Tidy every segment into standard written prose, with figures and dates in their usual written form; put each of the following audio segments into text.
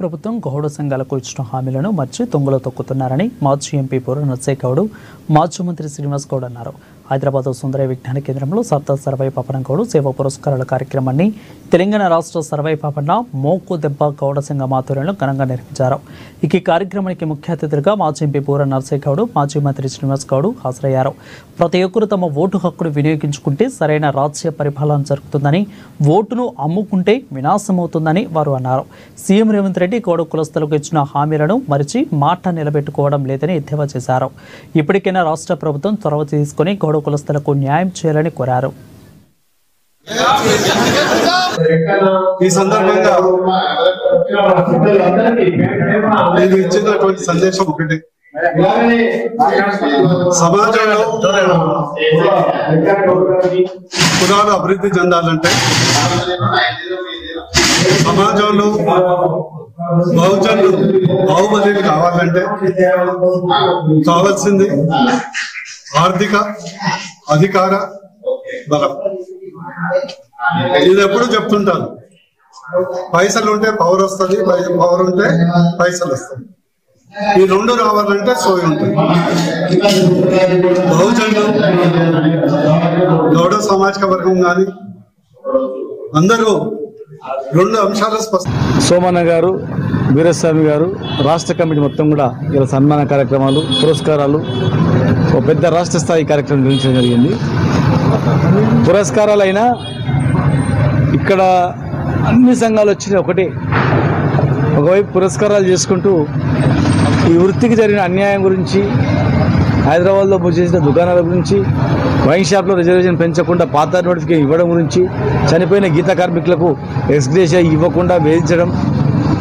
ప్రభుత్వం గౌడ సంఘాలకు ఇచ్చిన హామీలను మర్చి తొంగలో తొక్కుతున్నారని మాజీ ఎంపీ పూర్వ నర్సయ్య గౌడ్ మాజీ మంత్రి శ్రీనివాస్ గౌడ్ అన్నారు. హైదరాబాద్ సుందరయ్య విజ్ఞాన కేంద్రంలో సర్దార్ సర్వై పాపన్న గౌడ్ సేవా పురస్కారాల కార్యక్రమాన్ని తెలంగాణ రాష్ట్ర సర్వై పాపన్న మోకు దెబ్బ గౌడ సంఘం ఆధ్వర్యంలో ఘనంగా నిర్వహించారు. ఈ కార్యక్రమానికి ముఖ్య అతిథులుగా మాజీ ఎంపీ పూర్వ నర్సయ్య గౌడ్ మాజీ మంత్రి శ్రీనివాస్ గౌడ్ హాజరయ్యారు. ప్రతి ఒక్కరూ తమ ఓటు హక్కును వినియోగించుకుంటే సరైన రాజ్య పరిపాలన జరుగుతుందని, ఓటును అమ్ముకుంటే వినాశమవుతుందని వారు అన్నారు. సీఎం రేవంత్ రెడ్డి గౌడ కులస్తులకు ఇచ్చిన హామీలను మరిచి మాట నిలబెట్టుకోవడం లేదని ఎద్దేవా చేశారు. ఇప్పటికైనా రాష్ట్ర ప్రభుత్వం చొరవ తీసుకుని గౌడ కులస్తులకు న్యాయం చేయాలని కోరారు. ఈ సందర్భంగా నేను ఇచ్చినటువంటి సందేశం ఒకటి, సమాజంలో కులాలు అభివృద్ధి చెందాలంటే, సమాజంలో బహుజనులు బాహుబలిలు కావాలంటే కావాల్సింది ఆర్థిక అధికార బలం. ఇది ఎప్పుడు చెప్తుంటాను, పైసలు ఉంటే పవర్ వస్తుంది, పవర్ ఉంటే పైసలు వస్తుంది. ఈ రెండు రావాలంటే సోయి ఉంటుంది. బహుజనులు గౌడ సామాజిక వర్గం కానీ అందరూ రెండు అంశాలు సోమన్న గారు, వీరస్వామి గారు, రాష్ట్ర కమిటీ మొత్తం కూడా ఇలా సన్మాన కార్యక్రమాలు, పురస్కారాలు, ఒక పెద్ద రాష్ట్ర స్థాయి కార్యక్రమం నిర్వహించడం జరిగింది. పురస్కారాలైనా ఇక్కడ అన్ని సంఘాలు వచ్చిన ఒకటే, ఒకవైపు పురస్కారాలు చేసుకుంటూ ఈ వృత్తికి జరిగిన అన్యాయం గురించి, హైదరాబాద్లో చేసిన దుకాణాల గురించి, వైన్ షాప్లో రిజర్వేషన్ పెంచకుండా పాత నోటిఫికేషన్ ఇవ్వడం గురించి, చనిపోయిన గీత కార్మికులకు ఎక్స్గ్రేషియా ఇవ్వకుండా వేధించడం,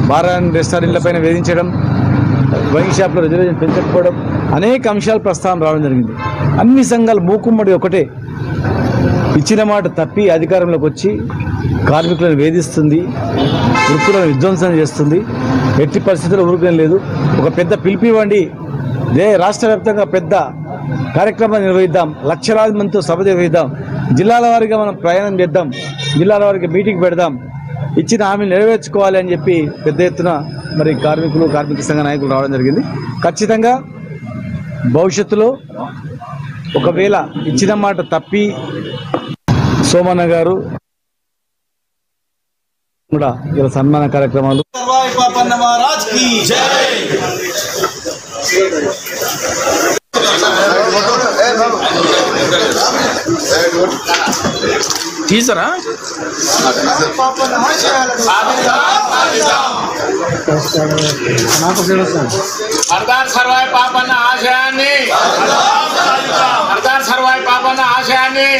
బార్ అండ్ రెస్టారెంట్లపైన వేధించడం, వైన్ షాప్లో రిజర్వేషన్ పెంచకపోవడం, అనేక అంశాలు ప్రస్తావన రావడం జరిగింది. అన్ని సంఘాలు మూకుమ్మడి ఒకటే, ఇచ్చిన మాట తప్పి అధికారంలోకి వచ్చి కార్మికులను వేధిస్తుంది, వృత్తులను విధ్వంసం చేస్తుంది. ఎట్టి పరిస్థితుల్లో ఊరుకం లేదు. ఒక పెద్ద పిలిపివ్వండి, రాష్ట్ర వ్యాప్తంగా పెద్ద కార్యక్రమాన్ని నిర్వహిద్దాం, లక్షలాది మందితో సభ నిర్వహిద్దాం, జిల్లాల వారీగా మనం ప్రయాణం చేద్దాం, జిల్లాల వారికి మీటింగ్ పెడదాం, ఇచ్చిన హామీలు నెరవేర్చుకోవాలి అని చెప్పి పెద్ద ఎత్తున మరి కార్మికులు, కార్మిక సంఘ నాయకులు రావడం జరిగింది. ఖచ్చితంగా భవిష్యత్తులో ఒకవేళ ఇచ్చిన మాట తప్పి సోమన్న గారు కూడా ఇలా సన్మాన కార్యక్రమాలు టీజరా సర్దార్ సర్వాయి పాపన్న ఆశయాన్ని, సర్దార్ సర్వాయి పాపన్న ఆశయాన్ని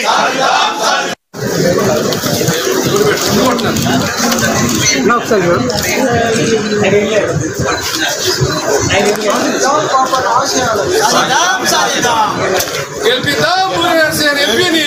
గెలిపిద్దాం ఎంపీని.